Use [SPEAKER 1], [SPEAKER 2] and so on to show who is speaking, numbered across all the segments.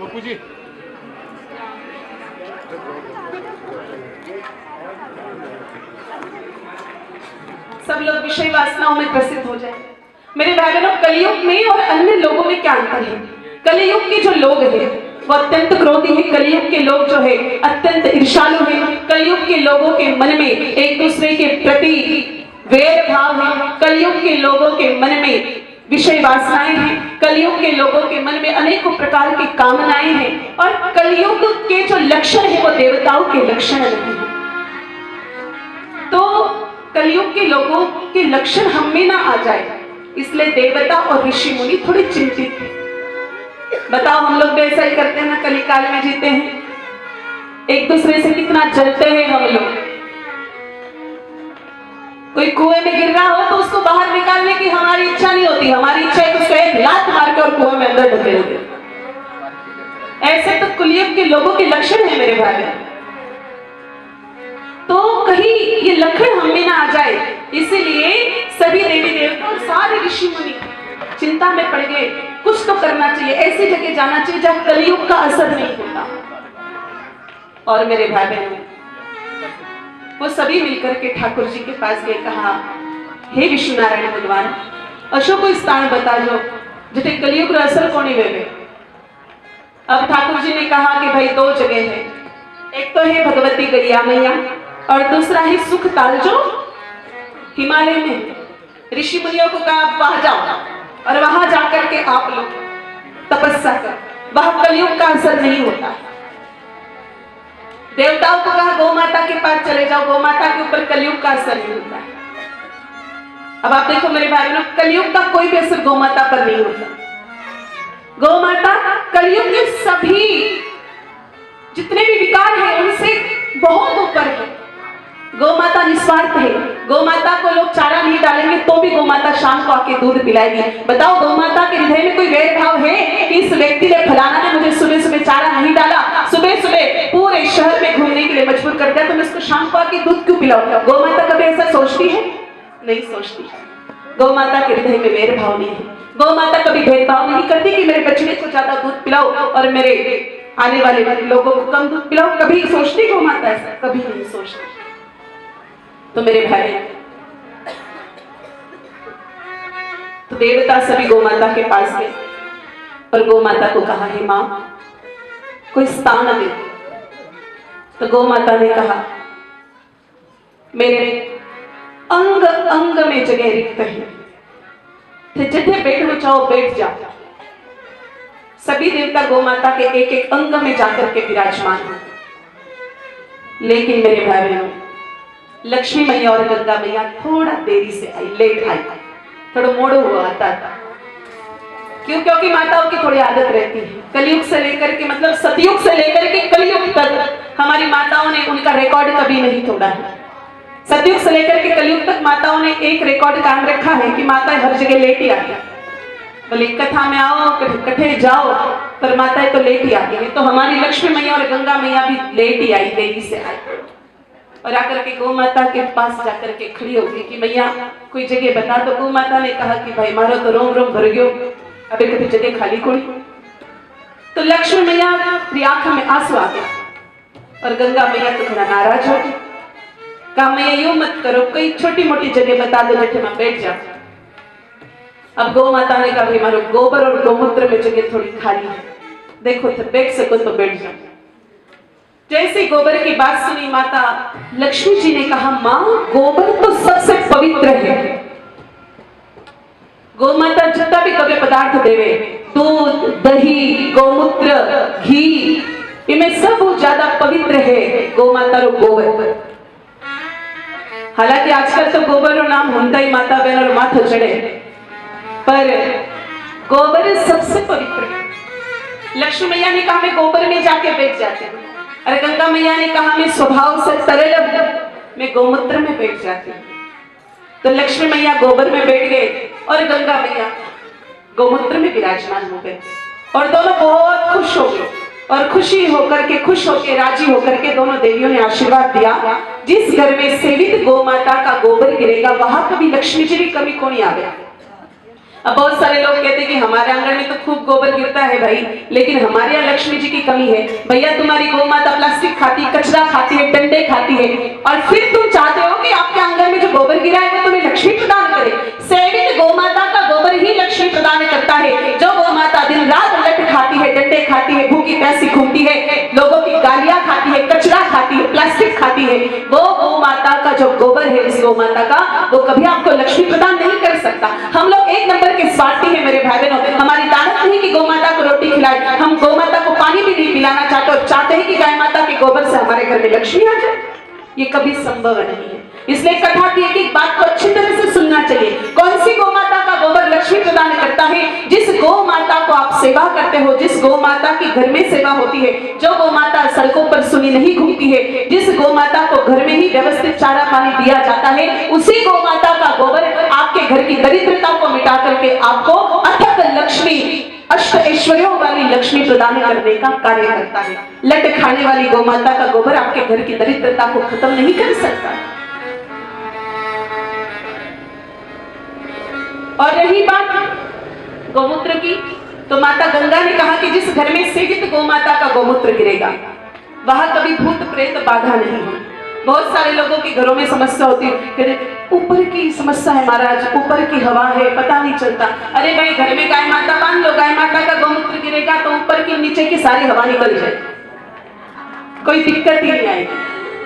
[SPEAKER 1] बापू जी
[SPEAKER 2] सब लोग विषय वासनाओं में ग्रसित हो जाए। मेरे भाई बहनों, कलयुग में और अन्य लोगों में क्या अंतर है? कलयुग के जो लोग हैं वो अत्यंत क्रोधी है। कलयुग के लोग जो है अत्यंत ईर्ष्यालु है। कलयुग के लोगों के मन में एक दूसरे के प्रति वैर भाव है। कलयुग के लोगों के मन में विषय वासनाएं हैं। कलयुग के लोगों के मन में अनेकों प्रकार की कामनाएं हैं। और कलयुग के जो लक्षण है वो देवताओं के लक्षण नहीं है। तो कलयुग के लोगों के लक्षण हम में ना आ जाए, इसलिए देवता और ऋषि मुनि थोड़े चिंतित थे। बताओ, हम लोग भी ऐसा ही करते हैं ना, कली काल में जीते हैं, एक दूसरे से कितना जलते हैं हम लोग। कोई कुएं में गिर रहा हो तो उसको बाहर निकालने की हमारी इच्छा नहीं होती। हमारी इच्छा है कि उसको एक लात मार के और कुएं में अंदर ढकेल दे। ऐसे तो कलयुग के लोगों के लक्षण है मेरे भाई। तो कहीं ये लक्षण हम में ना आ जाए, इसीलिए सभी देवी देवता और सारे ऋषि मुनि चिंता में पड़ गए। कुछ तो करना चाहिए, ऐसी जगह जाना चाहिए जहां कलयुग का असर नहीं होता। और मेरे भाई बहन, वो सभी मिलकर के ठाकुर जी के पास गए। कहा, हे विष्णु नारायण भगवान, अशोक को स्थान बता जो जिथे कलयुग का असर कोनी वेवे। अब ठाकुर जी ने कहा कि भाई दो जगह है, एक तो है भगवती गैया मैया और दूसरा है सुखताल जो हिमालय में। ऋषि मुनियों को कहा आप वहां जाओ और वहां जाकर के आप लोग तपस्या करो, वहां कलयुग का असर नहीं होता। देवताओं को कहा गौ माता के पास चले जाओ, गौ माता के ऊपर कलयुग का असर नहीं होता है। अब आप देखो मेरे भाई बहनों, कलयुग का कोई भी असर गौ माता पर नहीं होता। गौ माता कलयुग के सभी जितने भी विकार हैं उनसे बहुत ऊपर है। गौ माता निस्वार्थ है। गौ माता को लोग चारा नहीं डालेंगे तो भी गौ माता शाम को आके दूध पिलाएगी। बताओ, गौ माता के हृदय में कोई वैर भाव है कि इस व्यक्ति ने फलाना ने मुझे सुबह सुबह चारा नहीं डाला, सुबह सुबह पूरे शहर में घूमने के लिए मजबूर कर दिया, तो मैं उसको शाम को आके दूध क्यों पिलाऊंगा? गौ माता कभी ऐसा सोचती है? नहीं सोचती। गौ माता के हृदय में वैर भाव नहीं है। गौ माता कभी भेदभाव नहीं करती कि मेरे बछड़े को ज्यादा दूध पिलाओ और मेरे आने वाले लोगों को कम दूध पिलाओ। कभी सोचती गौ माता ऐसा? कभी नहीं सोचती। तो मेरे भाई, तो देवता सभी गौ माता के पास गए और गौ माता को कहा, हे मां, कोई स्थान दे। तो गौ माता ने कहा, मेरे अंग अंग में जगह रिक्त है, जिथे बैठो चाहो बैठ जाओ। सभी देवता गौ माता के एक एक अंग में जाकर के विराजमान हैं। लेकिन मेरे भाई बहनों, लक्ष्मी मैया और गंगा मैया थोड़ा देरी से आई, लेट आई, थोड़ा मोड़ो हुआ आता था। क्यों? क्योंकि माताओं की थोड़ी आदत रहती है। कलयुग से लेकर के मतलब सतयुग से लेकर के कलयुग तक हमारी माताओं ने उनका रिकॉर्ड कभी नहीं तोड़ा है। सतयुग से लेकर के कलयुग तक माताओं ने एक रिकॉर्ड कायम रखा है कि माताएं हर जगह लेट ही आती है। बोले कथा में आओ, कठे जाओ, पर माताएं तो लेट ही आती है। तो हमारी लक्ष्मी मैया और गंगा मैया भी लेट ही आई, देरी से आई और आकर के गौ माता के पास जाकर के खड़ी हो गई कि मैया कोई जगह बता। तो गौ माता ने कहा कि भाई मारो तो रोम रोम भर गयो, अबे कभी जगह खाली कोई। तो लक्ष्मी मैया की आंख में आंसू आ गया और गंगा मैया तो थोड़ा नाराज हो गई। कहा मैया यूं मत करो, कोई छोटी मोटी जगह बता दो जिथे मैं बैठ जाऊं। अब गौ माता ने कहा भाई मारो गोबर और गौमूत्र में जगह थोड़ी खाली है, देखो तो बैठ सको तो बैठ जाओ। जैसे गोबर की बात सुनी माता लक्ष्मी जी ने कहा, मां गोबर तो सबसे पवित्र है। गौ माता जितना भी कभी पदार्थ देवे, दूध, दही, गौमूत्र, घी, इनमें सब ज्यादा पवित्र है गौ माता रो गोबर। हालांकि आजकल तो गोबर रो नाम होता ही माता बहन और माथा चढ़े, पर गोबर सबसे पवित्र है। लक्ष्मी मैया ने कहा मैं गोबर में जाके बैठ जाती हूँ, और गंगा मैया ने कहा मैं स्वभाव से सरल मैं गोमूत्र में बैठ जाती हूँ। तो लक्ष्मी मैया गोबर में बैठ गए और गंगा मैया गोमूत्र में विराजमान हो गए, और दोनों बहुत खुश हो गए। और खुश होकर राजी होकर के दोनों देवियों ने आशीर्वाद दिया, जिस घर में सेवित गौ माता का गोबर गिरेगा वहां कभी लक्ष्मी जी की कमी को नहीं आवे। अब बहुत सारे लोग कहते हैं कि हमारे आंगन में तो खूब गोबर गिरता है भाई, लेकिन हमारे यहाँ लक्ष्मी जी की कमी है। भैया तुम्हारी गौ माता प्लास्टिक खाती है, कचरा खाती है, डंडे खाती है, और फिर तुम चाहते हो कि आपके आंगन में जो गोबर गिरा है वो तुम्हें लक्ष्मी प्रदान करे। सेवित गौ माता का गोबर ही लक्ष्मी प्रदान करता है। जो गौ माता दिन रात लट खाती है, डंडे खाती है, भूखी प्यासी घूमती है, लोगों की गालियां खाती है, कचरा खाती है, प्लास्टिक खाती है, वो गौ माता का जो गोबर है उस गौ माता का, वो कभी आपको लक्ष्मी प्रदान नहीं कर सकता। हम लोग एक नंबर के स्वार्थी है मेरे भाई बहनों। हमारी दानत नहीं कि गौ माता को रोटी खिलाए, हम गौ माता को पानी भी नहीं पिलाना चाहते और चाहते हैं कि गाय माता के गोबर से हमारे घर में लक्ष्मी आ जाए। ये कभी संभव नहीं है। इसलिए कथा की एक एक बात को अच्छी तरह से सुनना चाहिए। कौन सी गौ माता का गोबर लक्ष्मी प्रदान करता है? जिस गौ माता को आप सेवा करते हो, जिस गौ माता की घर में सेवा होती है, जो गौ माता सड़कों पर सुनी नहीं घूमती है, जिस गौ माता को घर में ही व्यवस्थित चारा पानी दिया जाता है, उसी गौ माता का गोबर आपके घर की दरिद्रता को मिटा करके आपको अथक लक्ष्मी, अष्ट ऐश्वर्यों वाली लक्ष्मी प्रदान करने का कार्य करता है। लट खाने वाली गौ माता का गोबर आपके घर की दरिद्रता को खत्म नहीं कर सकता। और रही बात गौमूत्र की, तो माता गंगा ने कहा कि जिस घर में सेवित गौ माता का गौमूत्र गिरेगा वहां कभी भूत प्रेत बाधा नहीं हो। बहुत सारे लोगों के घरों में समस्या होती है, ऊपर की समस्या है महाराज, ऊपर की हवा है, पता नहीं चलता। अरे भाई घर में गाय माता बांध लो, गाय माता का गौमूत्र गिरेगा तो ऊपर की नीचे की सारी हवा निकल जाए, कोई दिक्कत ही नहीं आएगी।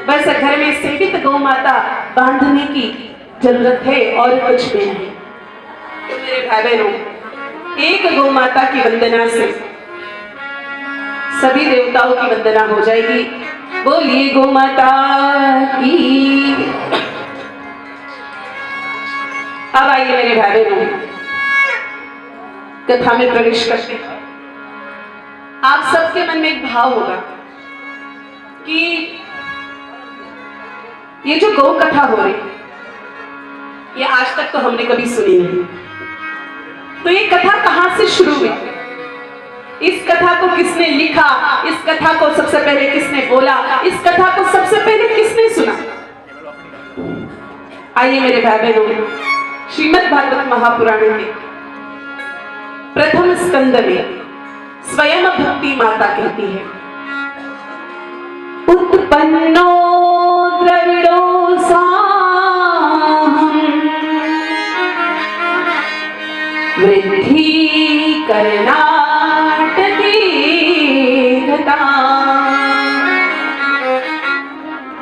[SPEAKER 2] बस घर में सेवित गौ माता बांधने की जरूरत है और कुछ भी नहीं। तो मेरे भाई बहनों, एक गौ माता की वंदना से सभी देवताओं की वंदना हो जाएगी। बोलिए गौ माता की। अब आइए मेरे भाई बहनों, कथा में प्रवेश करते हैं। आप सबके मन में एक भाव होगा कि ये जो गौ कथा हो रही ये आज तक तो हमने कभी सुनी नहीं, तो ये कथा कहां से शुरू हुई? इस कथा को किसने लिखा? इस कथा को सबसे पहले किसने बोला? इस कथा को सबसे पहले किसने सुना? आइए मेरे भाई बहनों, श्रीमद् भागवत महापुराण में प्रथम स्कंद में स्वयं भक्ति माता कहती है, उत्पन्नो द्रविड़ो साहं वृद्धि कर्नाटकी गता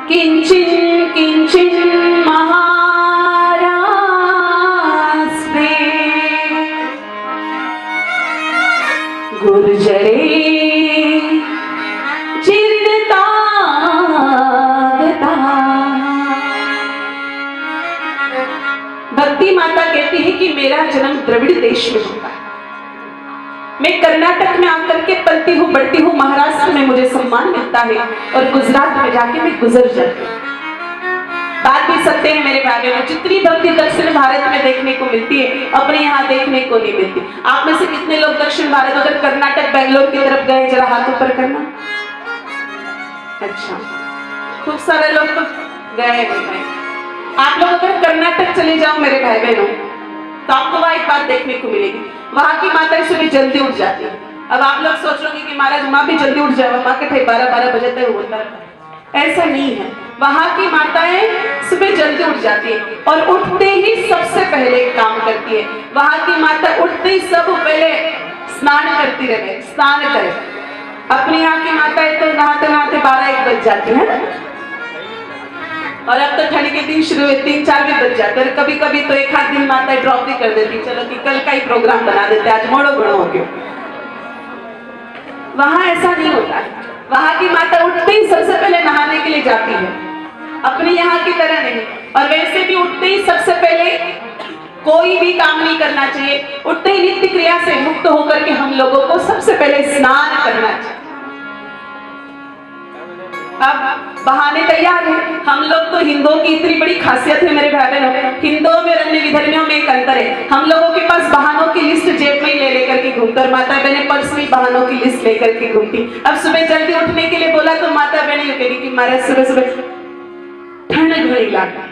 [SPEAKER 2] किंचिन किंचिन महाराष्ट्रे गुर्जरे जीर्णता गता। भक्ति माता कहती है कि मेरा जन्म द्रविड़ देश में होता है, मैं कर्नाटक में आकर के पलती हूँ बढ़ती हूँ, महाराष्ट्र में मुझे सम्मान मिलता है और गुजरात में जाके मैं गुजर जाती हूँ। बात भी सत्य है मेरे भाई बहनों, जितनी भक्ति दक्षिण भारत में देखने को मिलती है अपने यहाँ देखने को नहीं मिलती। आप में से कितने लोग दक्षिण भारत अगर कर्नाटक बेंगलोर की तरफ गए, जरा हाथ ऊपर करना। अच्छा, खूब सारे लोग तो गए हैं। आप लोग अगर कर्नाटक चले जाओ मेरे भाई बहनों तो आपको वहां एक बात देखने को मिलेगी, वहां की माताएं सुबह जल्दी उठ जाती है। अब आप लोग सोच रहे कि महाराज माँ भी जल्दी उठ जाए, माँ के 12-12 बजे तक होता है। ऐसा नहीं है, वहां की माताएं सुबह जल्दी उठ जाती है और उठते ही सबसे पहले काम करती है। वहां की माता उठते ही सब पहले स्नान करती रहे, स्नान करे। अपने यहाँ की माताएं तो नहाते नहाते 12-1 बज जाती है, और अब तो ठंड के दिन शुरू हुए 3-4 भी बज जाते हैं। कभी कभी तो एक आध दिन माता ड्रॉप भी कर देती, चलो कि कल का ही प्रोग्राम बना देते, आज मोड़ो बड़ो हो गया। वहां ऐसा नहीं होता है, वहां की माता उठते ही सबसे पहले नहाने के लिए जाती है, अपने यहाँ की तरह नहीं। और वैसे भी उठते ही सबसे पहले कोई भी काम नहीं करना चाहिए, उठते ही नित्य क्रिया से मुक्त होकर के हम लोगों को सबसे पहले स्नान करना चाहिए। अब बहाने तैयार हैं। हम लोग तो हिंदुओं की इतनी बड़ी खासियत है मेरे भाई बहनों, हिंदुओं में अन्य विधर्मियों में एक अंतर है। हम लोगों के पास बहानों की लिस्ट जेब में ही ले लेकर के घूमते, और माता बहने पर्स में बहानों की लिस्ट लेकर के घूमती। अब सुबह जल्दी उठने के लिए बोला तो माता बहने ये कहेगी कि महाराज सुबह सुबह ठंड घड़ी इलाका,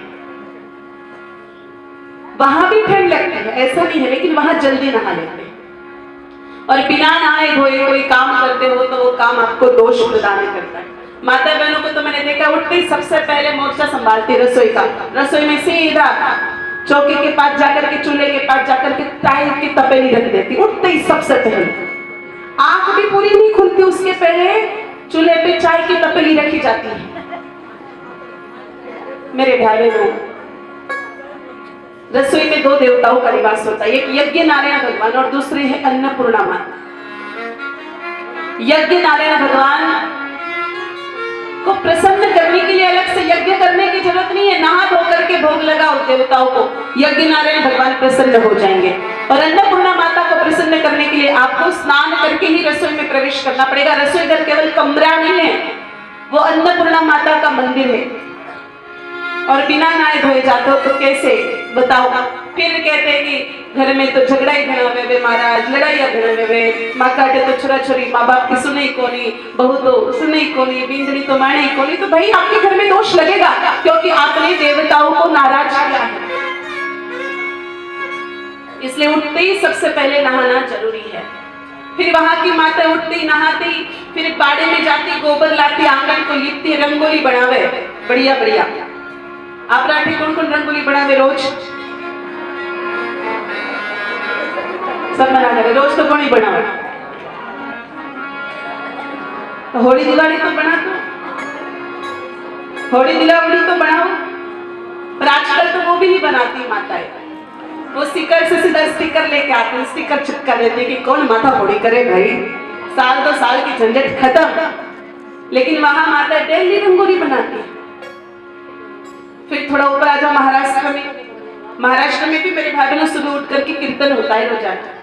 [SPEAKER 2] वहां भी ठंड लगती है, ऐसा नहीं है, लेकिन वहां जल्दी नहा लेते हैं। और बिना नहाए धोए कोई काम करते हो तो वो काम आपको दोष प्रदान करता है। माता बहनों को तो मैंने देखा उठते ही सबसे पहले मोर्चा संभालती रसोई का, रसोई में सीधा चौके के पास जाकर के, चूल्हे के पास जाकर के चाय की तपेली रख देती उठते ही सबसे पहले। आंख भी पूरी नहीं खुलती उसके पहले चूल्हे पे चाय की तपेली रखी जाती है। मेरे भाई बहनों, रसोई में दो देवताओं का निवास होता है, एक यज्ञ नारायण भगवान और दूसरे है अन्नपूर्णा माता। यज्ञ नारायण भगवान को प्रसन्न करने के लिए अलग से यज्ञ करने की जरूरत नहीं है, नहा धो करके भोग लगाओ देवताओं को, यज्ञ नारायण भगवान प्रसन्न हो जाएंगे। और अन्नपूर्णा माता को प्रसन्न करने के लिए आपको स्नान करके ही रसोई में प्रवेश करना पड़ेगा। रसोई घर केवल कमरा नहीं है, वो अन्नपूर्णा माता का मंदिर है। और बिना नहाए धोए जाते हो तो कैसे बताओ? फिर कहते हैं कि घर में तो झगड़ा ही घना वे महाराज, लड़ाइया घना वे, माँ काटे तो छोरा छोरी, माँ बाप की सुने कोनी, बहू तो सुने कोनी, बिंदड़ी तो माने कोनी। तो भाई आपके घर में दोष लगेगा, क्योंकि आपने देवताओं को नाराज किया है। इसलिए उठते ही सबसे पहले नहाना जरूरी है। फिर वहां की माता उठते ही नहाती, फिर बाड़े में जाती, गोबर लाती, आंगन को लिपती, रंगोली बनावे बढ़िया बढ़िया। आप राठी कौन कौन रंगोली बनावे रोज? सब बना करे, रोज तो कौन ही बनावे? तो होली दिवाली तो बना दो, होली दिवाली तो बनाओ। पर आजकल तो वो भी नहीं बनाती माताएं, वो स्टिकर से सीधा स्टिकर लेके आते हैं, स्टिकर चिपका देते कि कौन माता होली करे भाई, साल दो साल की झंझट खत्म। लेकिन वहां माता डेली रंगोली बनाती है। फिर थोड़ा ऊपर आ जाओ महाराष्ट्र में, महाराष्ट्र में भी मेरे भाई बहनों सुबह उठ करके कीर्तन होता है रोजाना।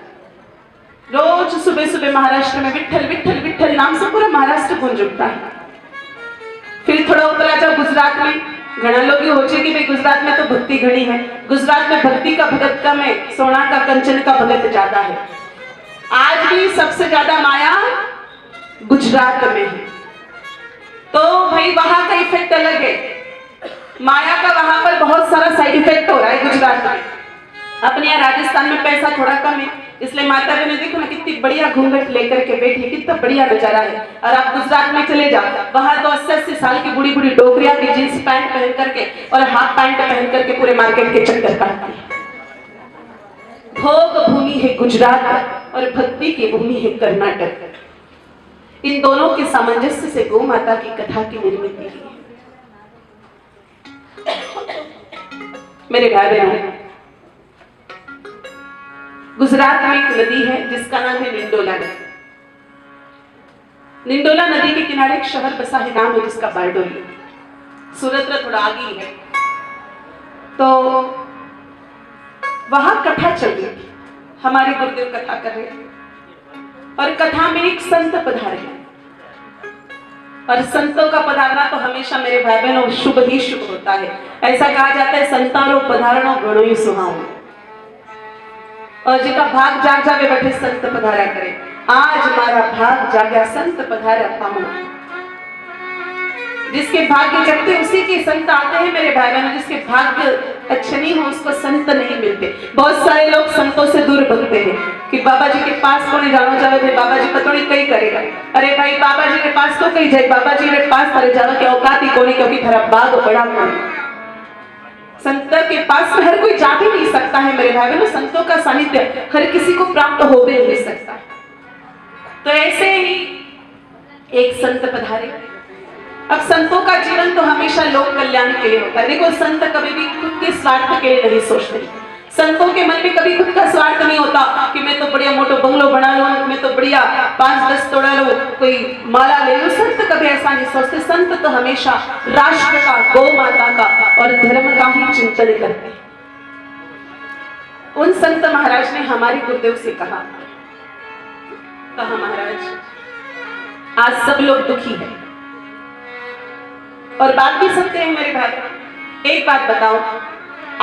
[SPEAKER 2] रोज सुबह सुबह महाराष्ट्र में विठल विठल विठल नाम से पूरा महाराष्ट्र गूंज उठता है। फिर थोड़ा ऊपर आ जाओ गुजरात में, घना लोग ये हो कि भाई गुजरात में तो भक्ति घनी है, गुजरात में भक्ति का भगत कम है, सोना का कंचन का भगत ज्यादा है। आज भी सबसे ज्यादा माया गुजरात में है। तो भाई वहां का इफेक्ट अलग है, माया का वहां पर बहुत सारा साइड इफेक्ट हो रहा है गुजरात में। अपने यहाँ राजस्थान में पैसा थोड़ा कम है, इसलिए माता बहने देखो ना कितनी बढ़िया घूंघट लेकर के बैठी, कितना बढ़िया नजारा है। और आप गुजरात में चले जाओ, वहां तो 80-80 साल की बुढ़ी बुढ़ी डोकरिया की जींस पैंट पहन करके और हाफ पैंट पहन करके पूरे मार्केट के चक्कर काटती है। भोग भूमि है गुजरात और भक्ति की भूमि है कर्नाटक। इन दोनों के सामंजस्य से गौ माता की कथा की निर्मित की है। मेरे भाई बहनों, गुजरात में एक नदी है जिसका नाम है निंडोला नदी। निंडोला नदी के किनारे एक शहर बसा है, नाम है जिसका बारडोली। सूरत में थोड़ा आगे है। तो वहां कथा चल रही थी, हमारे गुरुदेव कथा कर रहे थे और कथा में एक संत पधारे। और संतों का पधारना तो हमेशा मेरे भाई बहनों शुभ ही शुभ होता है। ऐसा कहा जाता है संतानो पधारणो गणो ही सुहावो। और जिनका भाग जाग जावे बैठे संत पधारा करे। आज हमारा भाग जागा संत पधारा पावना। जिसके भाग्य जगते उसी के संत आते हैं मेरे भाई बहनों। जिसके भाग्य अच्छे नहीं हो उसको संत नहीं मिलते। बहुत सारे लोग संतों से दूर भगते हैं कि बाबा जी के पास को नहीं जाना चाहे थे, बाबा जी पता नहीं कहीं करेगा। अरे भाई बाबा जी के पास तो कहीं जाए, बाबा जी के पास करे जाना क्या औकात ही कोनी, क्योंकि तेरा बाग बड़ा कोनी। संत के पास में हर कोई जा भी नहीं सकता है मेरे भाई बहनों। संतों का सानिध्य हर किसी को प्राप्त हो भी नहीं सकता। तो ऐसे ही एक संत पधारे। अब संतों का जीवन तो हमेशा लोक कल्याण के लिए होता है। देखो संत कभी भी खुद के स्वार्थ के लिए नहीं सोचते। संतों के मन में कभी खुद का स्वार्थ नहीं होता कि मैं तो बढ़िया मोटो बंगलो बना लूं, मैं तो बढ़िया 5-10 तोड़ा लूं, कोई माला ले लूं। संत कभी ऐसा नहीं सोचते। संत तो हमेशा राष्ट्र का, गौ माता का और धर्म का ही चिंतन करते हैं। उन संत महाराज ने हमारे गुरुदेव से कहा महाराज आज सब लोग दुखी हैं और बात भी सकते हैं मेरे भाई। एक बात बताओ,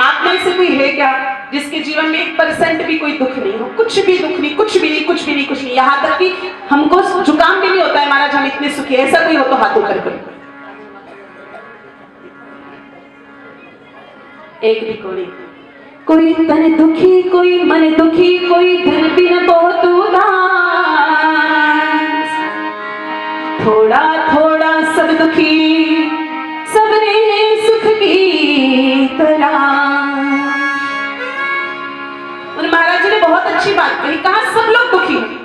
[SPEAKER 2] आप में से कोई है क्या जिसके जीवन में 1% भी कोई दुख नहीं हो? कुछ भी दुख नहीं, कुछ भी नहीं, कुछ भी नहीं, कुछ नहीं। यहाँ तक कि हमको जुकाम भी नहीं होता है महाराज, हम इतने सुखी। ऐसा कोई हो तो हाथ ऊपर करो। एक भी कोई तन दुखी, कोई मन दुखी, कोई धन बिन बहुत उदास, थोड़ा थोड़ा सब दुखी, सबने सुख की तलाश। और महाराज जी ने बहुत अच्छी बात कही, कहा सब लोग दुखी हैं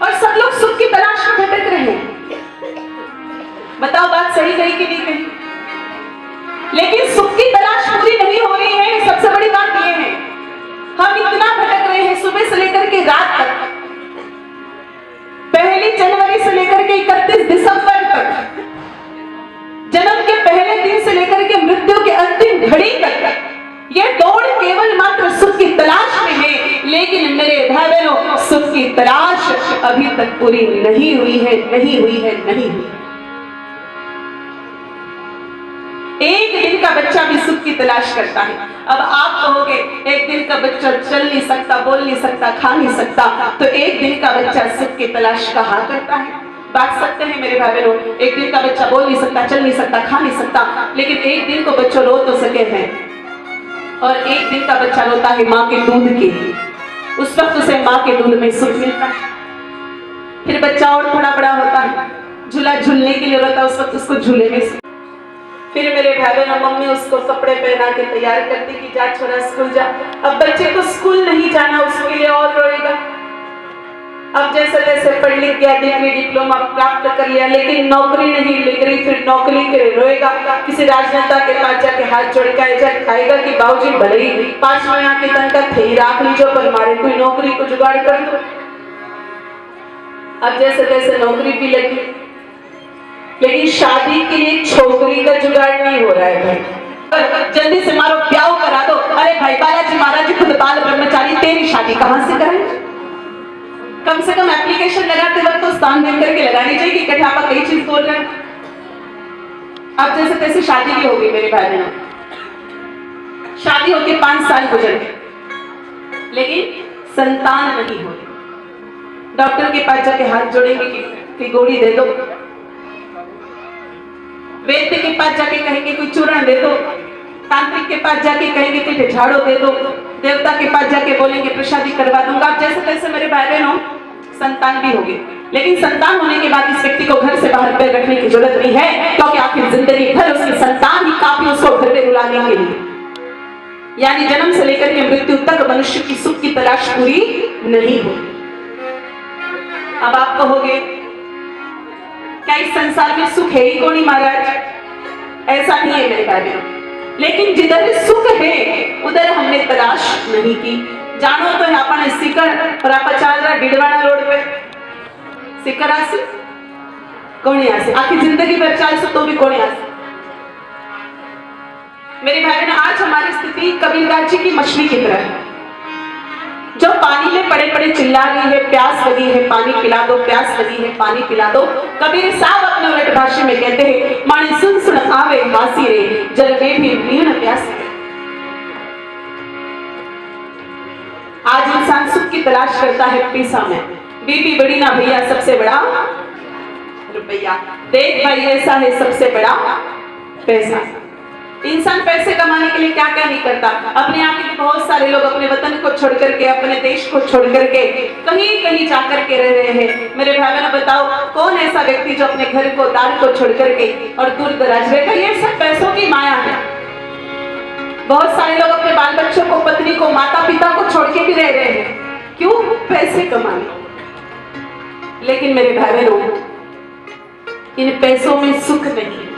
[SPEAKER 2] और सब लोग सुख की तलाश में भटक रहे हैं। बताओ बात सही कही कि नहीं कही? लेकिन सुख की तलाश पूरी नहीं हो रही है। सबसे बड़ी बात यह है, हम इतना भटक रहे हैं सुबह से लेकर के रात तक, 1 जनवरी से लेकर के 31 दिसंबर तक, जन्म के पहले दिन से लेकर के मृत्यु के अंतिम घड़ी तक ये दौड़ केवल मात्र सुख की तलाश में है। लेकिन मेरे भाई बहनों, सुख की तलाश अभी तक पूरी नहीं हुई है, नहीं हुई है, नहीं हुई है। एक दिन का बच्चा भी सुख की तलाश करता है। अब आप कहोगे एक दिन का बच्चा चल नहीं सकता, बोल नहीं सकता, खा नहीं सकता, तो एक दिन का बच्चा सुख की तलाश कहाँ करता है? बात सकते हैं मेरे भाई बहनों, एक दिन का बच्चा बोल नहीं सकता, चल नहीं सकता, खा नहीं सकता, लेकिन एक दिन को बच्चों रो तो सके हैं। और एक दिन का बच्चा रोता है माँ के दूध के लिए। उस वक्त उसे माँ के दूध में सुख मिलता है। फिर बच्चा और थोड़ा बड़ा होता है, झूला झूलने के लिए रोता है, उस वक्त उसको झूले में। फिर मेरे भाई बहन मम्मी उसको कपड़े पहना के तैयार करती कि जा छोरा स्कूल जा। अब बच्चे को स्कूल नहीं जाना, उसके लिए और रोएगा। अब जैसे जैसे पढ़ लिख गया, डिग्री डिप्लोमा प्राप्त कर लिया, लेकिन नौकरी नहीं मिल रही, फिर नौकरी के लिए रोएगा। किसी राजनेता के पास जाके हाथ जोड़ के खाएगा कि बाबूजी भले ही 5 महीना की तनख्वाह थे राख लीजिए, पर हमारे कोई नौकरी को जुगाड़ कर दो। अब जैसे जैसे नौकरी भी लगी, लेकिन शादी के लिए छोकरी का जुगाड़ नहीं हो रहा है भाई। जल्दी से मारो, ब्याह करा दो। अरे भाई बालाजी महाराज जी खुद बाल ब्रह्मचारी, तेरी शादी कहां से करें? कम से कम एप्लीकेशन लगाते वक्त तो स्थान देख करके लगानी चाहिए कि कठा आप कई चीज बोल रहे हैं। अब जैसे तैसे शादी भी हो गई मेरे भाई बहनों, शादी होके 5 साल गुजर गए, लेकिन संतान नहीं हो रही। डॉक्टर के पास जाके हाथ जोड़ेंगे कि गोली दे दो, वैद्य के पास जाके कहेंगे कोई चूर्ण दे दो, तांत्रिक के पास जाके कहेंगे कि झाड़ू दे दो, देवता के पास जाके बोलेंगे प्रसादी करवा दूंगा। आप जैसे तैसे मेरे भाई बहनों संतान भी होगी, लेकिन संतान होने के बाद इस व्यक्ति को घर से बाहर पैर रखने की जरूरत नहीं है, क्योंकि आखिर जिंदगी भर उसकी संतान ही काफी उसको घर में रुलाने के लिए। यानी जन्म से लेकर के मृत्यु तक मनुष्य की सुख की तलाश पूरी नहीं होती। अब आप कहोगे क्या इस संसार में सुख है ही कौन ही महाराज? ऐसा नहीं है मेरे भाई बहनों, लेकिन जिधर सुख है उधर हमने तलाश नहीं की। जानो तो यहाँ पर सिकर और आप चल रहा डिडवाना रोड पे सिकर आसी कौन आसी, आखिर जिंदगी भर 400 तो भी कौन आसी? मेरे भाई बहन आज हमारी स्थिति कबीरदास जी की मछली की तरह है, जो पानी में पड़े पड़े चिल्ला रही है, प्यास लगी है पानी पिला दो, प्यास लगी है पानी पिला दो। कबीर साहब अपने उलट भाषा में कहते हैं, माने सुन सुन आवे हासी रे, जल में भी नीन प्यास। आज इंसान सुख की तलाश करता है पैसा में, बीबी बड़ी ना भैया सबसे बड़ा रुपया, देख भाई ऐसा है सबसे बड़ा पैसा। इंसान पैसे कमाने के लिए क्या क्या नहीं करता। अपने यहाँ के बहुत सारे लोग अपने वतन को छोड़ करके, अपने देश को छोड़ करके कहीं कहीं जाकर के रह रहे हैं। मेरे भाई बहन बताओ कौन ऐसा व्यक्ति जो अपने घर को दार को छोड़ करके और दूर दराज रहेगा? ये सब पैसों की माया है। बहुत सारे लोग अपने बाल बच्चों को, पत्नी को, माता पिता को छोड़ के भी रह रहे हैं, क्यों? पैसे कमाने। लेकिन मेरे भाई बहनों इन पैसों में सुख नहीं,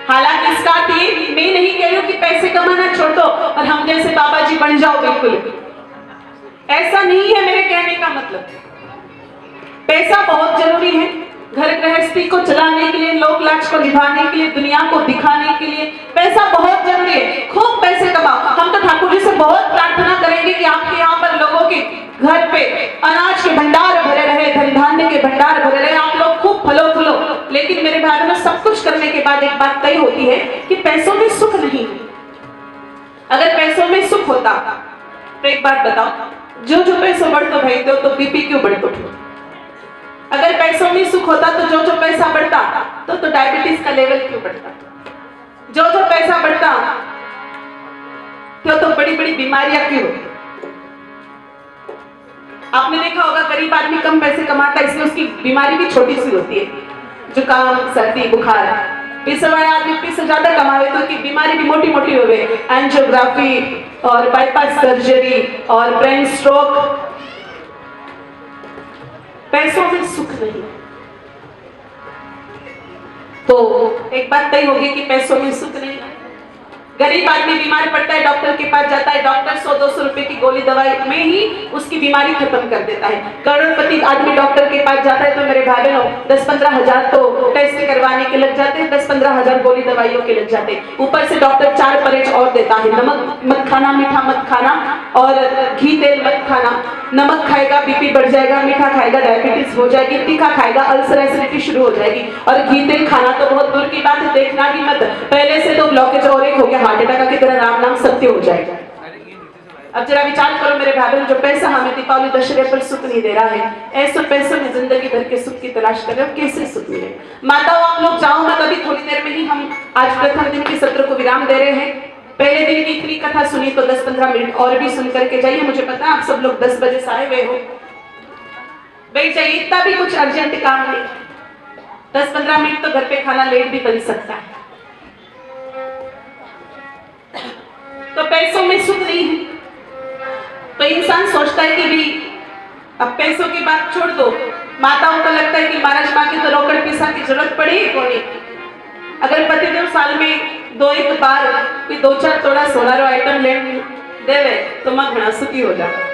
[SPEAKER 2] हालांकि इसका अर्थ ये मैं नहीं कह रही हूं कि पैसे कमाना छोड़ दो और हम जैसे बाबा जी बन जाओ, बिल्कुल ऐसा नहीं है मेरे कहने का मतलब। पैसा बहुत जरूरी है घर गृहस्थी को चलाने के लिए, लोक लाज को निभाने के लिए, दुनिया को दिखाने के लिए पैसा बहुत जरूरी है। खूब पैसे कमाओ। हम तो ठाकुर जी से बहुत प्रार्थना करेंगे कि आपके यहाँ पर लोगों के घर पे अनाज के भंडार भरे रहे, धन धान्य के भंडार भरे रहे, आप लोग खूब फलो फूलो। लेकिन मेरे भाई बहनों, सब कुछ करने के बाद एक बात तय होती है कि पैसों में सुख नहीं। अगर पैसों में सुख होता तो एक बात बताओ, जो पैसों बढ़तो भाई तो बीपी क्यों बढ़तो? अगर पैसों में सुख होता तो जो पैसा बढ़ता तो डायबिटीज का लेवल क्यों बढ़ता? जो पैसा बढ़ता तो बड़ी बड़ी बीमारियां क्यों? आपने देखा होगा गरीब आदमी कम पैसे कमाता है, इसलिए उसकी बीमारी भी छोटी सी होती है, जुकाम, सर्दी, बुखार। पैसेवाला आदमी पैसे ज्यादा कमावे तो उसकी बीमारी भी मोटी मोटी हो गई, एंजियोग्राफी और बाईपास सर्जरी और ब्रेन स्ट्रोक। पैसों में सुख नहीं। तो एक बात तय होगी कि पैसों में सुख नहीं। गरीब आदमी बीमार पड़ता है, डॉक्टर के पास जाता है, डॉक्टर 100-200 रुपए की गोली दवाई में ही उसकी बीमारी खत्म कर देता है। करोड़पति आदमी डॉक्टर के पास जाता है तो मेरे भाई बहनों 10-15 हजार तो टेस्ट करवाने के लग जाते हैं, 10-15 हजार गोली दवाइयों के लग जाते हैं। ऊपर से डॉक्टर 4 परहेज और देता है, नमक मत खाना, मीठा मत खाना और घी तेल मत खाना। नमक खाएगा बीपी बढ़ जाएगा, मीठा खाएगा डायबिटीज हो जाएगी, तीखा खाएगा अल्सर एसिडिटी शुरू हो जाएगी, और घी तेल खाना तो बहुत दूर की बात है, देखना भी मत। पहले से तो ब्लॉकेज और एक हो गया, हार्ट अटैक की तरह राम नाम सत्य हो जाएगा। अब जरा विचार करो मेरे भाई बहन, जो पैसा हमें दीपावली दशहरे पर सुख नहीं दे रहा है, ऐसे पैसों में जिंदगी भर के सुख की तलाश कर रहे हो, कैसे सुख मिले? माताओं आप लोग जाओ मत, अभी थोड़ी देर में ही हम आज प्रथम दिन के सत्र को विराम दे रहे हैं। पहले दिन की इतनी कथा सुनी तो 10-15 मिनट और भी सुन करके जाइए। मुझे पता है आप सब लोग 10 बजे से आए हुए हो, बैठ जाइए, इतना भी कुछ अर्जेंट काम नहीं। 10-15 मिनट तो घर पे खाना लेट भी बन सकता है। तो पैसों में सुख नहीं है तो इंसान सोचता है कि भी अब पैसों की बात छोड़ दो। माताओं को लगता है कि महाराज माँ की तो रोकड़ पैसा की जरूरत पड़ेगी कोई। अगर पतिदेव साल में 2-1 बार कोई 2-4 तोड़ा सोना रो आइटम ले देवे तो मैं घना सुखी हो जाता।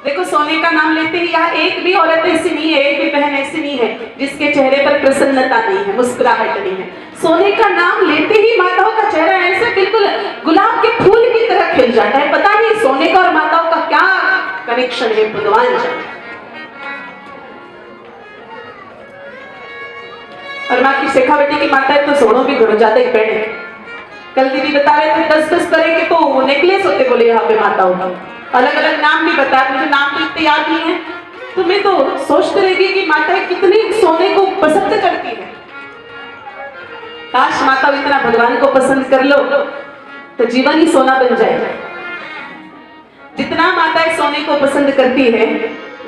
[SPEAKER 2] देखो सोने का नाम लेते ही यहाँ एक भी औरत ऐसी नहीं है, एक भी बहन ऐसी नहीं है जिसके चेहरे पर प्रसन्नता नहीं है, मुस्कुराहट नहीं है। सोने का नाम लेते ही माताओं का चेहरा ऐसे बिल्कुल गुलाब के फूल की तरह खिल जाता है। पता नहीं सोने का और माताओं का क्या कनेक्शन है, भगवान जाने। और माँ की शेखावटी की माता है तो सोनों भी घड़ो ज्यादा ही पहने। कल दीदी बता रहे थे 10-10 तरह के तो नेकलेस होते बोले यहाँ पे माताओं का, अलग अलग नाम भी बताया। मुझे नाम तो इतने याद नहीं है, तो मैं तो सोचते रहेगी कि माताएं कितनी सोने को पसंद करती है। काश माता इतना भगवान को पसंद कर लो तो जीवन ही सोना बन जाएगा। जितना माताएं सोने को पसंद करती है,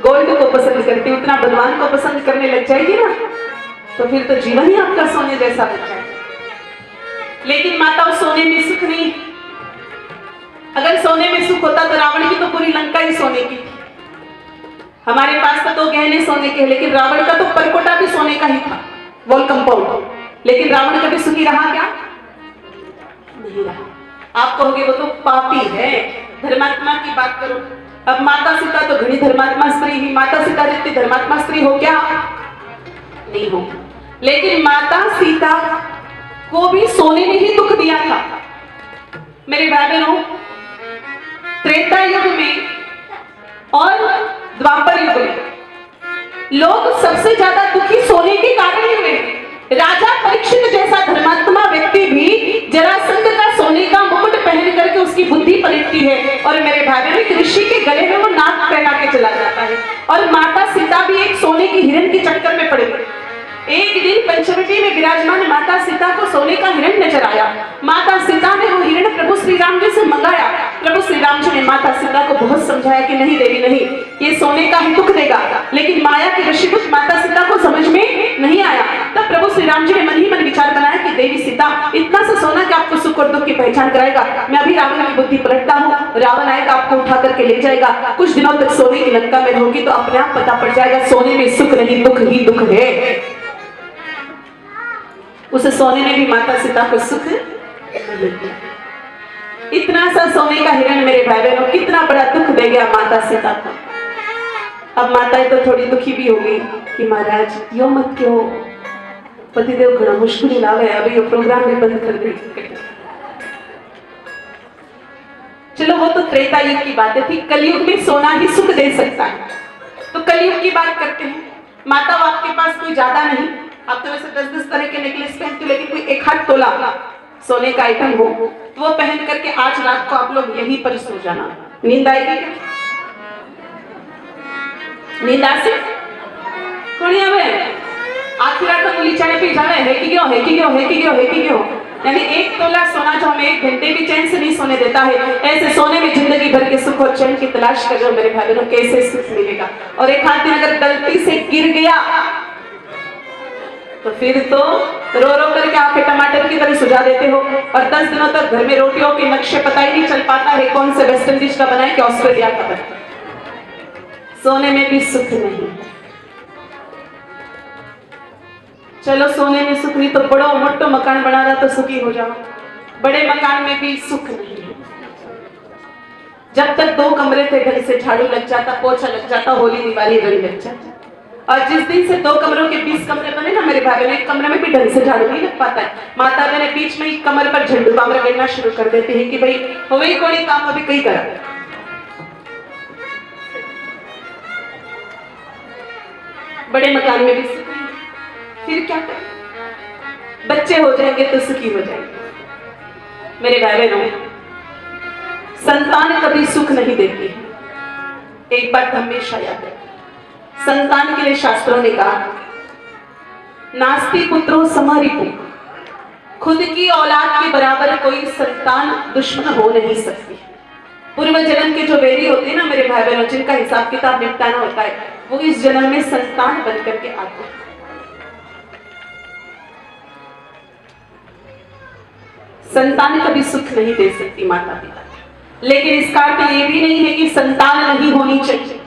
[SPEAKER 2] गोल्ड को पसंद करती है, उतना भगवान को पसंद करने लग जाएगी ना, तो फिर तो जीवन ही आपका सोने जैसा बन जाएगा। लेकिन माताओं सोने में सुख नहीं। अगर सोने में सुख होता तो रावण की तो पूरी लंका ही सोने की थी। हमारे पास तो 2 गहने सोने के, लेकिन रावण का तो परकोटा भी सोने का ही था, वॉल कंपाउंड। लेकिन रावण कभी सुखी रहा क्या? नहीं रहा। आप कहोगे वो तो पापी है, धर्मात्मा की बात करो। अब माता सीता तो घनी धर्मात्मा स्त्री ही, माता सीता जितनी धर्मात्मा स्त्री हो क्या? नहीं हो। लेकिन माता सीता को भी सोने ने ही दुख दिया था। मेरे भाई बहनों, त्रेता युग में और द्वापर युग में लोग सबसे ज्यादा दुखी सोने के कारण ही हुए। राजा परीक्षित जैसा धर्मात्मा व्यक्ति भी जरासंध का सोने का मुकुट पहन करके उसकी बुद्धि पलटती है, और मेरे भाई बहनों एक ऋषि के गले में वो नाक पहना के चला जाता है। और माता सीता भी एक सोने की हिरण के चक्कर में पड़ गई। एक दिन पंचवटी में विराजमान माता सीता को सोने का हिरण नजर आया। माता सीता ने वो हिरण प्रभु श्री राम जी से मंगाया। प्रभु श्री राम जी ने माता सीता को बहुत समझाया कि नहीं देवी नहीं, ये सोने का ही दुख देगा। लेकिन माया के वशीभूत माता सीता को समझ में नहीं आया। तब प्रभु श्री राम जी ने मन ही मन विचार बनाया कि देवी सीता, इतना सा सोना कि आपको सुख और दुख की पहचान कराएगा। मैं अभी रावण की बुद्धि पलटता हूँ, रावण आएगा आपको उठा करके ले जाएगा। कुछ दिनों तक सोने की लंका में रहोगी तो अपने आप पता पड़ जाएगा सोने में सुख नहीं दुख ही दुख है। उस सोने ने भी माता सीता को सुख नहीं दिया। इतना सा सोने का हिरण मेरे भाई बहनों कितना बड़ा दुख दे गया माता सीता को। अब माताएं तो थोड़ी दुखी भी होगी कि महाराज यो मत क्यों, पतिदेव घना मुश्किल आ गया, अभी ये प्रोग्राम भी बंद कर दी। चलो वो तो त्रेता युग की बातें थी, कलयुग में सोना ही सुख दे सकता है। तो कलयुग की बात करते हैं। माता आपके पास कोई ज्यादा नहीं, आप तो वैसे 10-10 तरह के नेकलेस पहनते हो, लेकिन कोई 1 तोला सोने का आइटम हो तो वो पहन करके आज रात को आप लोग यहीं पर सो जाना। नींद आएगी क्या? नींद आसे कोणी आवे आखिर रात को लीचाने पे जावे है कि क्यों, है कि क्यों, है कि क्यों, है कि क्यों। यानी 1 तोला सोना जो हमें 1 घंटे भी चैन से नहीं सोने देता है, ऐसे सोने में जिंदगी भर के सुख और चैन की तलाश कर रहे हो मेरे भाई बहनों, कैसे सुख मिलेगा। और एक हाथ दिन अगर गलती से गिर गया तो फिर तो रो रो करके आपके टमाटर की तरह सुझा देते हो, और 10 दिनों तक घर में रोटियों के नक्शे पता ही नहीं चल पाता है कौन से वेस्ट इंडीज का बनाए कि ऑस्ट्रेलिया का बनाए। सोने में भी सुख नहीं। चलो सोने में सुख नहीं तो बड़ो मोटो मकान बना रहा तो सुखी हो जाओ, बड़े मकान में भी सुख नहीं है। जब तक 2 कमरे थे ढंग से झाड़ू लग जाता, पोछा लग जाता, होली दिवाली रंग लग जाता। और जिस दिन से 2 कमरों के 20 कमरे बने ना मेरे भाई बहन, 1 कमरे में भी ढंग से झाड़ू नहीं लग पाता है। माता बहने बीच में ही कमर पर झंडू बामरा गिरना शुरू कर देते हैं कि भाई वही कोई काम अभी कहीं करा। बड़े मकान में भी सुख नहीं, फिर क्या करें? बच्चे हो जाएंगे तो सुखी हो जाएंगे। मेरे भाई बहनों, संतान कभी सुख नहीं देती। एक बात हमेशा याद है, संतान के लिए शास्त्रों ने कहा नास्ति पुत्रो समरिपु, खुद की औलाद के बराबर कोई संतान दुश्मन हो नहीं सकती। पूर्व जन्म के जो वेरी होते हैं ना मेरे भाई बहनों, जिनका हिसाब किताब निपटाना होता है, वो इस जन्म में संतान बन करके आते हैं। संतान कभी सुख नहीं दे सकती माता पिता, लेकिन इसका अर्थ ये भी नहीं है कि संतान नहीं होनी चाहिए।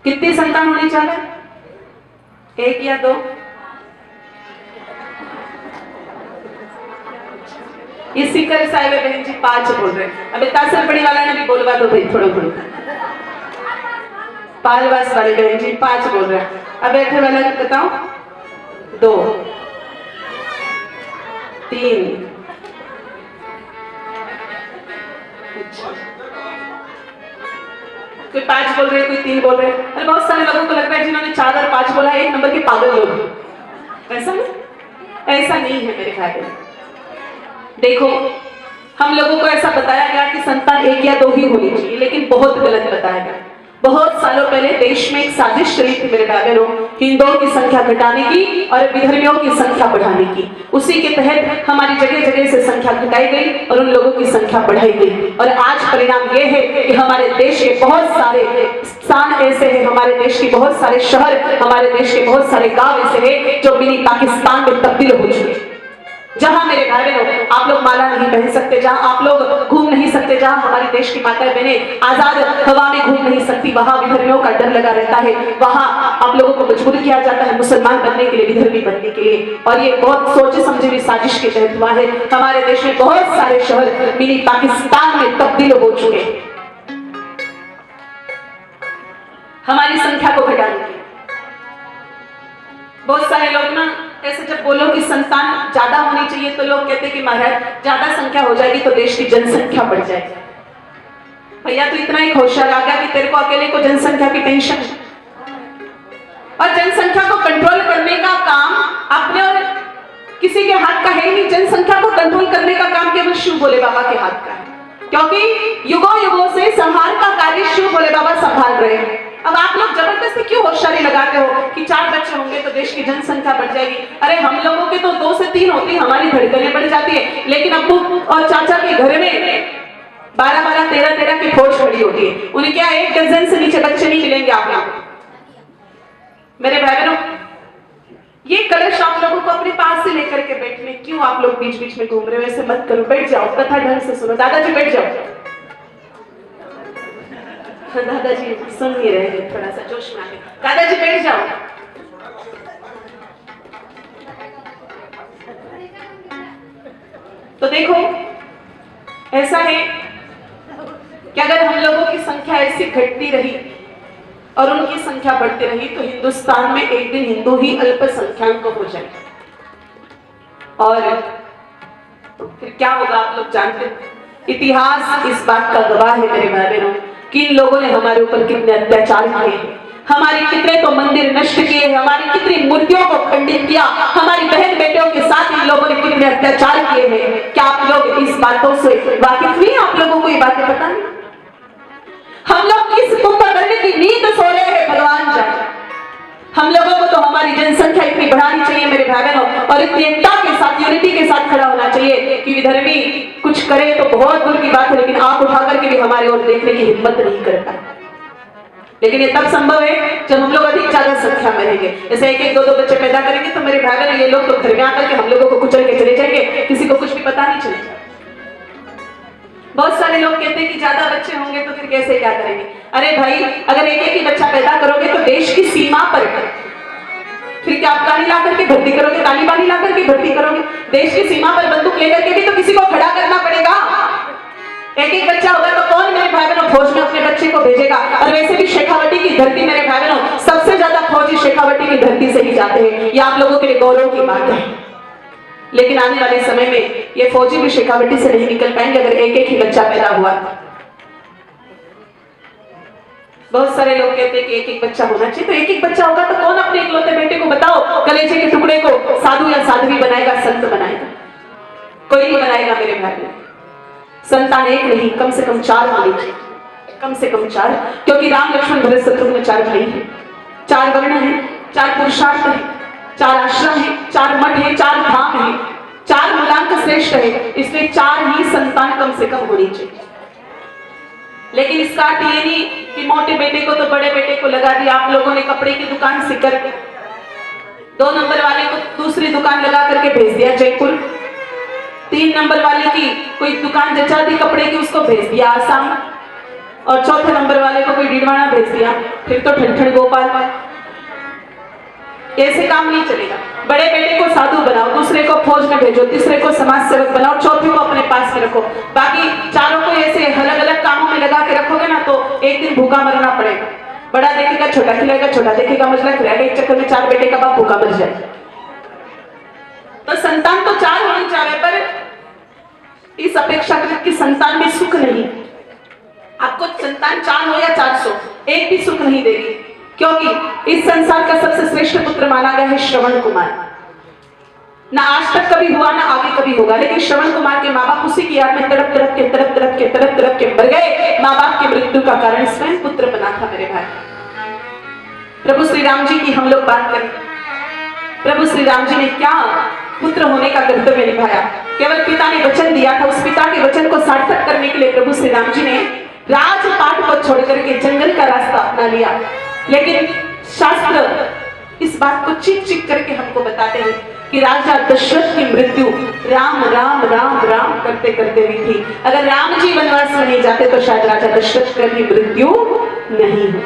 [SPEAKER 2] कितनी संतान होनी चाहिए? 1 या 2? ये सीकर साहिब बहन जी 5 बोल रहे हैं। अब तासर पड़ी वाला ने भी बोलवा दो भाई थोड़ा थोड़ा। पालवास वाले बहन जी 5 बोल रहे हैं। अब बैठे वाला बताओ 2 3। कोई 5 बोल रहे, कोई 3 बोल रहे। अरे बहुत सारे लोगों को लगता है जिन्होंने 4 और 5 बोला 1 नंबर के पागल लोग। ऐसा नहीं है मेरे ख्याल में। देखो हम लोगों को ऐसा बताया गया कि संतान 1 या 2 ही होनी चाहिए, लेकिन बहुत गलत बताया गया। बहुत सालों पहले देश में एक साजिश चली थी मेरे भाई बहनों, हिंदुओं की संख्या घटाने की और विधर्मियों की संख्या बढ़ाने की। उसी के तहत हमारी जगह जगह से संख्या घटाई गई और उन लोगों की संख्या बढ़ाई गई। और आज परिणाम यह है कि हमारे देश के बहुत सारे स्थान ऐसे हैं, हमारे देश के बहुत सारे शहर, हमारे देश के बहुत सारे गांव ऐसे हैं जो मिनी पाकिस्तान में तब्दील हो चुके हैं। जहां मेरे भाई बहनों आप लोग माला नहीं पहन सकते, जहां आप लोग घूम नहीं सकते, जहां हमारी देश की माताएं बहनें आजाद हवा में घूम नहीं सकती, वहां विधर्मियों का डर लगा रहता है। वहां आप लोगों को मजबूर किया जाता है मुसलमान बनने के लिए, विधर्मी बनने के लिए। और ये बहुत सोचे समझे हुई साजिश के तहत हुआ है। हमारे देश में बहुत सारे शहर मिनी पाकिस्तान में तब्दील हो चुके हैं हमारी संख्या को घटाने के लिए। बहुत सारे लोग ना ऐसे जब बोलो कि संतान ज्यादा होनी चाहिए तो लोग कहते हैं कि महाराज ज्यादा संख्या हो जाएगी तो देश की जनसंख्या बढ़ जाएगी। भैया तो इतना एक होशियार आ गया कि तेरे को अकेले को जनसंख्या की टेंशन है। और जनसंख्या को कंट्रोल करने का काम अपने और किसी के हाथ का है ही नहीं। जनसंख्या को कंट्रोल करने का काम केवल शिव भोले बाबा के हाथ का है, क्योंकि युगों युगों से संहार का कार्य शिव भोले बाबा संभाल रहे हैं। अब आप लोग जबरदस्ती क्यों होशियारी लगाते हो कि 4 बच्चे होंगे तो देश की जनसंख्या बढ़ जाएगी। अरे हम लोगों के तो 2 से 3 होती, हमारी धड़कनें बढ़ जाती है, लेकिन अब्बू और चाचा के घर में 12-12, 13-13 की फौज खड़ी होती है। उन्हें क्या 1 डजन से नीचे बच्चे नहीं मिलेंगे आप लोग। मेरे भाई बहनों, ये कलश आप लोगों को अपने पास से लेकर के बैठने, क्यों आप लोग बीच बीच में घूम रहे हो? ऐसे मत करो, बैठ जाओ, कथा ढंग से सुनो। दादाजी बैठ जाओ। दादाजी सुन नहीं रहे, थोड़ा सा जोश में आके। दादाजी बैठ जाओ। तो देखो, ऐसा है कि अगर हम लोगों की संख्या ऐसी घटती रही और उनकी संख्या बढ़ती रही तो हिंदुस्तान में एक दिन हिंदू ही अल्पसंख्याक हो जाए। और फिर क्या होगा आप लोग जानते हैं। इतिहास इस बात का गवाह है मेरे भाई बहनों कि इन लोगों ने हमारे ऊपर कितने अत्याचार किए हैं, हमारे कितने तो मंदिर नष्ट किए हैं, हमारी कितनी मूर्तियों को खंडित किया, हमारी बहन बेटियों के साथ इन लोगों ने कितने अत्याचार किए हैं। क्या आप लोग इस बातों से वाकिफ नहीं? आप लोगों को ये बातें पता नहीं? हम लोग किस कुंभकर्ण की नींद सो रहे हैं भगवान जाने। हम लोगों को तो हमारी जनसंख्या इतनी बढ़ानी चाहिए मेरे भाई बहनों, और इतनी एकता के साथ, यूनिटी के साथ खड़ा होना चाहिए कि विधर्मी कुछ करे तो बहुत दूर की बात है, लेकिन आंख उठा करके भी हमारे ओर देखने की हिम्मत नहीं करता। लेकिन ये तब संभव है जब हम लोग अधिक ज्यादा संख्या में रहेंगे। जैसे एक एक दो दो बच्चे पैदा करेंगे तो मेरे भाई बहन ये लोग तो घर में आकर के हम लोगों को कुचल के चले जाएंगे, किसी को कुछ भी पता नहीं चलेगा। बहुत सारे लोग कहते हैं कि ज्यादा बच्चे होंगे तो फिर कैसे क्या करेंगे। अरे भाई, अगर एक एक ही बच्चा पैदा करोगे तो देश की सीमा पर फिर क्या आप गाड़ी ला करके भर्ती करोगे, ताली बाली ला करके भर्ती करोगे? देश की सीमा पर बंदूक लेकर के भी तो किसी को खड़ा करना पड़ेगा। एक एक बच्चा होगा तो कौन मेरे भाई बहनों फौज में अपने बच्चे को भेजेगा? और वैसे भी शेखावटी की धरती मेरे भाई बहनों सबसे ज्यादा फौजी शेखावटी की धरती से ही जाते हैं। ये आप लोगों के लिए गौरव की बात है। लेकिन आने वाले समय में ये फौजी भी शेखावटी से नहीं निकल पाएंगे अगर एक एक ही बच्चा पैदा हुआ। बहुत सारे लोग कहते हैं कि एक एक बच्चा होना चाहिए, तो एक एक बच्चा होगा तो कौन अपने इकलौते बेटे को, बताओ, कलेजे के टुकड़े को साधु या साध्वी बनाएगा, संत बनाएगा? कोई नहीं बनाएगा मेरे भाई। संतान एक नहीं, कम से कम 4 होनी चाहिए, कम से कम 4, क्योंकि राम लक्ष्मण भरत शत्रुघ्न 4 भाई हैं, 4 वर्ण हैं, 4 पुरुषार्थ हैं, 4 आश्रम है, 4 मठ है, 4 धाम है, 4 मूलांक श्रेष्ठ है, इसलिए 4 ही संतान कम से कम होनी चाहिए। लेकिन इसका अर्थ ये नहीं कि मोटे बेटे को तो बड़े बेटे को लगा दिया। आप लोगों ने कपड़े की दुकान सिकर 2 नंबर वाले को दूसरी दुकान लगा करके भेज दिया जयपुर, 3 नंबर वाले की कोई दुकान जचा दी कपड़े की, उसको भेज दिया आसाम, और चौथे नंबर वाले को कोई डीडवाना भेज दिया, फिर तो ठन गोपाल। ऐसे काम नहीं चलेगा। बड़े बेटे को साधु बनाओ, दूसरे को फौज में भेजो, तीसरे को समाज सेवक बनाओ, चौथे को अपने पास में रखो, बाकी चारों को ऐसे अलग अलग कामों में लगा के रखोगे ना तो एक दिन भूखा मरना पड़ेगा। बड़ा देखेगा छोटा खिलाएगा, छोटा देखेगा मजला खिलाएगा, एक चक्कर में 4 बेटे का बाप भूखा मर जाए। तो संतान तो 4 होनी चाहिए, पर इस अपेक्षाकृत की संतान में सुख नहीं। आपको संतान 4 हो या 400, एक भी सुख नहीं देगी, क्योंकि इस संसार का सबसे श्रेष्ठ पुत्र माना गया है श्रवण कुमार। ना आज तक कभी हुआ ना आगे कभी होगा, लेकिन श्रवण कुमार के माँ बाप उसी की याद में तड़प तड़प के मर गए। माँ बाप की मृत्यु का कारण स्वयं पुत्र बना था मेरे भाई। प्रभु श्री राम जी की हम लोग बात करें, प्रभु श्री राम जी ने क्या पुत्र होने का कर्तव्य निभाया। केवल पिता ने वचन दिया था, उस पिता के वचन को सार्थक करने के लिए प्रभु श्री राम जी ने राजपाट को छोड़कर के जंगल का रास्ता अपना लिया। लेकिन शास्त्र इस बात को चिक चिक करके हमको बताते हैं कि राजा दशरथ की मृत्यु राम राम राम राम करते करते हुई थी। अगर राम जी वनवास में नहीं जाते तो शायद राजा दशरथ की मृत्यु नहीं हो।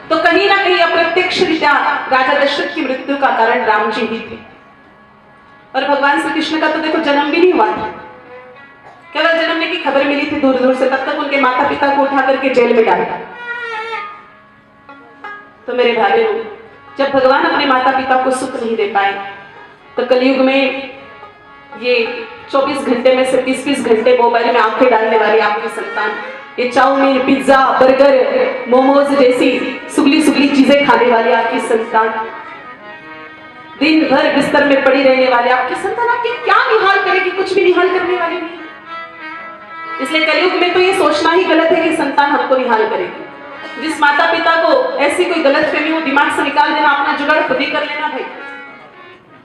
[SPEAKER 2] तो कहीं ना कहीं अप्रत्यक्ष रीत्या राजा दशरथ की मृत्यु का कारण राम जी ही थे। और भगवान श्री कृष्ण का तो देखो जन्म भी नहीं हुआ था, केवल जन्मने की खबर मिली थी दूर दूर से, तब तक उनके माता पिता को उठा करके जेल में डाला। तो मेरे भाई बहनों, जब भगवान अपने माता पिता को सुख नहीं दे पाए तो कलयुग में ये 24 घंटे में से 20-20 घंटे मोबाइल में आंखें डालने वाली आपकी संतान, ये चाउमीन, पिज्जा, बर्गर, मोमोज जैसी सुगली सुगली चीजें खाने वाली आपकी संतान, दिन भर बिस्तर में पड़ी रहने वाली आपकी संतान आपकी क्या निहाल करेगी? कुछ भी निहाल करने वाली नहीं। इसलिए कलयुग में तो ये सोचना ही गलत है कि संतान हमको निहाल करेगी। जिस माता पिता को ऐसी कोई गलतफहमी हो, दिमाग से निकाल देना, अपना जुगाड़ खुद ही कर लेना भाई।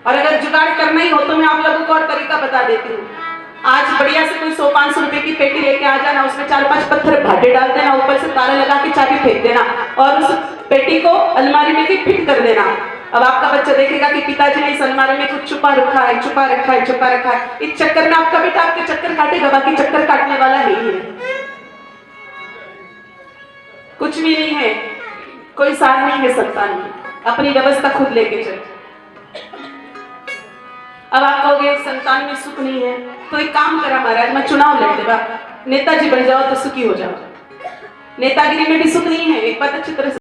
[SPEAKER 2] और अगर जुगाड़ करना ही हो तो मैं आप लोगों को और तरीका बता देती हूँ। आज बढ़िया से कोई 100-500 रुपए की पेटी लेके आ जाना, उसमें 4-5 पत्थर भाटे डाल देना, ऊपर से ताला लगा के चाबी फेंक देना और उस पेटी को अलमारी में फिट कर देना। अब आपका बच्चा देखेगा कि पिताजी ने इस अलमारी में कुछ छुपा रखा है, छुपा रखा है, छुपा रखा है। इस चक्कर में आपका बेटा आपके चक्कर काटेगा, बाकी चक्कर काटने वाला नहीं है। कुछ भी नहीं है, कोई सार नहीं है संतान में, अपनी व्यवस्था खुद लेके चले। अब आप कहोगे संतान में सुख नहीं है, तो एक काम करा महाराज, मैं चुनाव लड़ देगा, नेताजी बन जाओ तो सुखी हो जाओ। नेतागिरी में भी सुख नहीं है, एक बात अच्छी तरह से